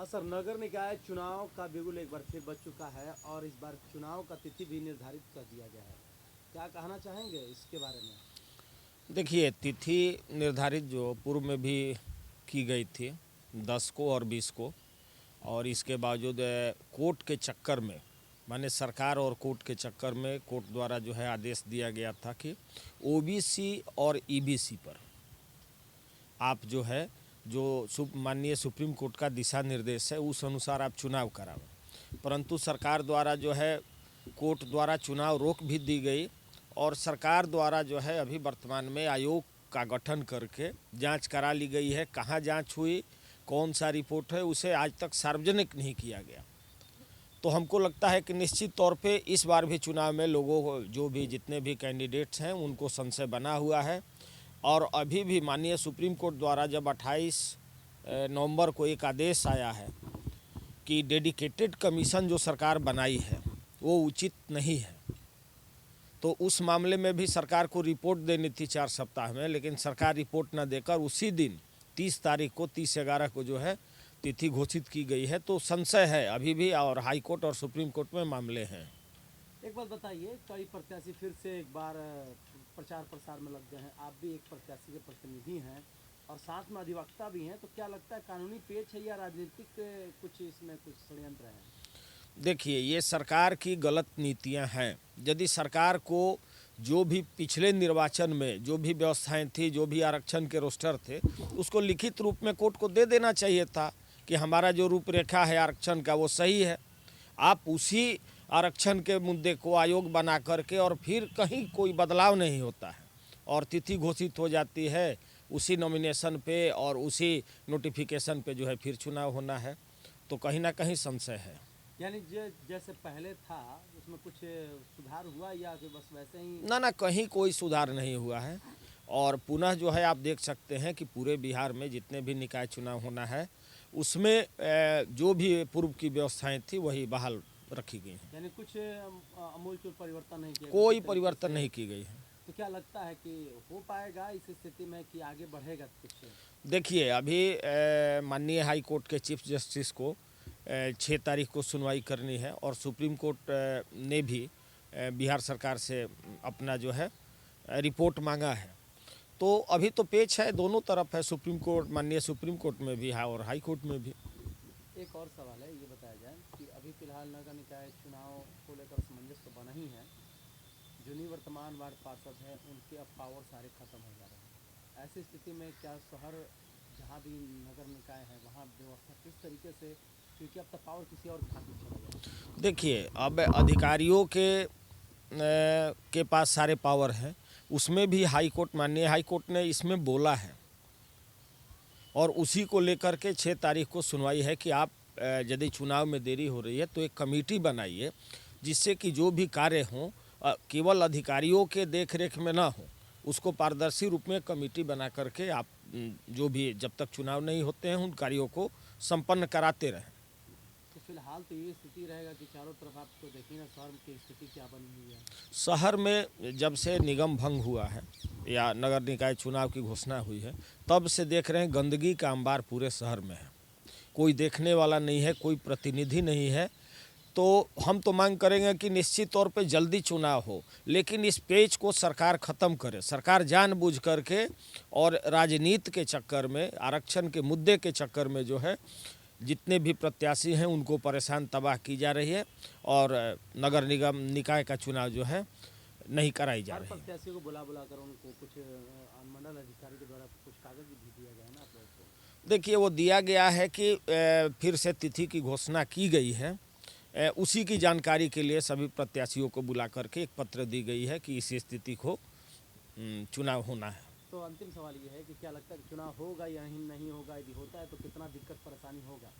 हाँ सर, नगर निकाय चुनाव का बिगुल एक बार फिर बज चुका है और इस बार चुनाव का तिथि भी निर्धारित कर दिया गया है। क्या कहना चाहेंगे इसके बारे में? देखिए, तिथि निर्धारित जो पूर्व में भी की गई थी 10 को और 20 को, और इसके बावजूद कोर्ट के चक्कर में, माने सरकार और कोर्ट के चक्कर में कोर्ट द्वारा जो है आदेश दिया गया था कि ओबीसी और ईबीसी पर आप जो है माननीय सुप्रीम कोर्ट का दिशा निर्देश है उस अनुसार आप चुनाव करावें। परंतु सरकार द्वारा जो है कोर्ट द्वारा चुनाव रोक भी दी गई और सरकार द्वारा जो है अभी वर्तमान में आयोग का गठन करके जांच करा ली गई है। कहाँ जांच हुई, कौन सा रिपोर्ट है, उसे आज तक सार्वजनिक नहीं किया गया। तो हमको लगता है कि निश्चित तौर पे इस बार भी चुनाव में लोगों को, जो भी जितने भी कैंडिडेट्स हैं, उनको संशय बना हुआ है। और अभी भी माननीय सुप्रीम कोर्ट द्वारा जब 28 नवंबर को एक आदेश आया है कि डेडिकेटेड कमीशन जो सरकार बनाई है वो उचित नहीं है, तो उस मामले में भी सरकार को रिपोर्ट देनी थी 4 सप्ताह में, लेकिन सरकार रिपोर्ट न देकर उसी दिन 30 तारीख को 30/11 को जो है तिथि घोषित की गई है। तो संशय है अभी भी और हाई कोर्ट और सुप्रीम कोर्ट में मामले हैं। एक बात बताइए, कई प्रत्याशी फिर से एक बार प्रचार प्रसार में लग गए हैं। आप भी एक प्रत्याशी के प्रतिनिधि हैं और साथ में अधिवक्ता भी हैं, तो क्या लगता है कानूनी पेच है या राजनीतिक कुछ इसमें कुछ षड्यंत्र है? देखिए, ये सरकार की गलत नीतियां हैं। यदि सरकार को जो भी पिछले निर्वाचन में जो भी व्यवस्थाएं थी, जो भी आरक्षण के रोस्टर थे, उसको लिखित रूप में कोर्ट को दे देना चाहिए था कि हमारा जो रूपरेखा है आरक्षण का वो सही है। आप उसी आरक्षण के मुद्दे को आयोग बना करके और फिर कहीं कोई बदलाव नहीं होता है और तिथि घोषित हो जाती है उसी नॉमिनेशन पे और उसी नोटिफिकेशन पे जो है फिर चुनाव होना है, तो कहीं ना कहीं संशय है। यानी जैसे पहले था उसमें कुछ सुधार हुआ या फिर बस वैसे ही? ना, कहीं कोई सुधार नहीं हुआ है। और पुनः जो है आप देख सकते हैं कि पूरे बिहार में जितने भी निकाय चुनाव होना है उसमें जो भी पूर्व की व्यवस्थाएं थी वही बहाल रखी गई हैं। यानी कुछ अमूलचूल परिवर्तन नहीं किया? कोई परिवर्तन नहीं की गई है। तो क्या लगता है कि हो पाएगा इस स्थिति में कि आगे बढ़ेगा कुछ? देखिए, अभी माननीय हाई कोर्ट के चीफ जस्टिस को 6 तारीख को सुनवाई करनी है और सुप्रीम कोर्ट ने भी बिहार सरकार से अपना जो है रिपोर्ट मांगा है। तो अभी तो पेच है, दोनों तरफ है, सुप्रीम कोर्ट, माननीय सुप्रीम कोर्ट में भी है और हाई कोर्ट में भी। एक और सवाल है, ये बताया जाए कि अभी फिलहाल नगर निकाय चुनाव को लेकर असमंजस तो बना ही है। जो निवर्तमान वार्ड पार्षद हैं उनके अब पावर सारे खत्म हो जा रहे हैं। ऐसी स्थिति में क्या शहर जहाँ भी नगर निकाय है वहाँ व्यवस्था किस तरीके से, क्योंकि अब तक पावर किसी और के हाथ में चला गया? देखिए, अब अधिकारियों के पास सारे पावर हैं, उसमें भी हाई कोर्ट, माननीय हाई कोर्ट ने इसमें बोला है और उसी को लेकर के 6 तारीख को सुनवाई है कि आप यदि चुनाव में देरी हो रही है तो एक कमेटी बनाइए जिससे कि जो भी कार्य हों केवल अधिकारियों के देखरेख में ना हो, उसको पारदर्शी रूप में कमेटी बना करके आप जो भी जब तक चुनाव नहीं होते हैं उन कार्यों को संपन्न कराते रहें। तो फिलहाल तो ये स्थिति रहेगा कि चारों तरफ आप तो देखिए ना शहर की स्थिति क्या बनी हुई है। शहर में जब से निगम भंग हुआ है या नगर निकाय चुनाव की घोषणा हुई है तब से देख रहे हैं गंदगी का अंबार पूरे शहर में है। कोई देखने वाला नहीं है, कोई प्रतिनिधि नहीं है। तो हम तो मांग करेंगे कि निश्चित तौर पे जल्दी चुनाव हो, लेकिन इस पेच को सरकार ख़त्म करे। सरकार जानबूझ करके और राजनीति के चक्कर में, आरक्षण के मुद्दे के चक्कर में जो है जितने भी प्रत्याशी हैं उनको परेशान तबाह की जा रही है और नगर निगम निकाय का चुनाव जो है नहीं कराई जा रही है। प्रत्याशियों को बुला कर उनको कुछ अनुमंडल अधिकारी के द्वारा कुछ कागज भी दिया गया है ना आप लोगों को? देखिए, वो दिया गया है कि फिर से तिथि की घोषणा की गई है, उसी की जानकारी के लिए सभी प्रत्याशियों को बुला करके एक पत्र दी गई है कि इस स्थिति को चुनाव होना है। तो अंतिम सवाल ये है कि क्या लगता है कि चुनाव होगा या नहीं होगा? यदि होता है तो कितना दिक्कत परेशानी होगा?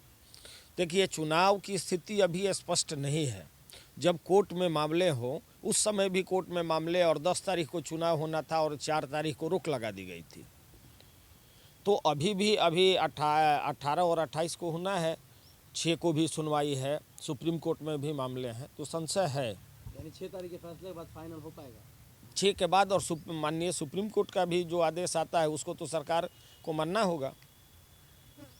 देखिए, चुनाव की स्थिति अभी स्पष्ट नहीं है। जब कोर्ट में मामले हो, उस समय भी कोर्ट में मामले और 10 तारीख को चुनाव होना था और 4 तारीख को रोक लगा दी गई थी। तो अभी 18 और 28 को होना है, 6 को भी सुनवाई है, सुप्रीम कोर्ट में भी मामले हैं, तो संशय है। यानी 6 तारीख के फैसले के बाद फाइनल हो पाएगा? 6 के बाद और माननीय सुप्रीम कोर्ट का भी जो आदेश आता है उसको तो सरकार को मानना होगा।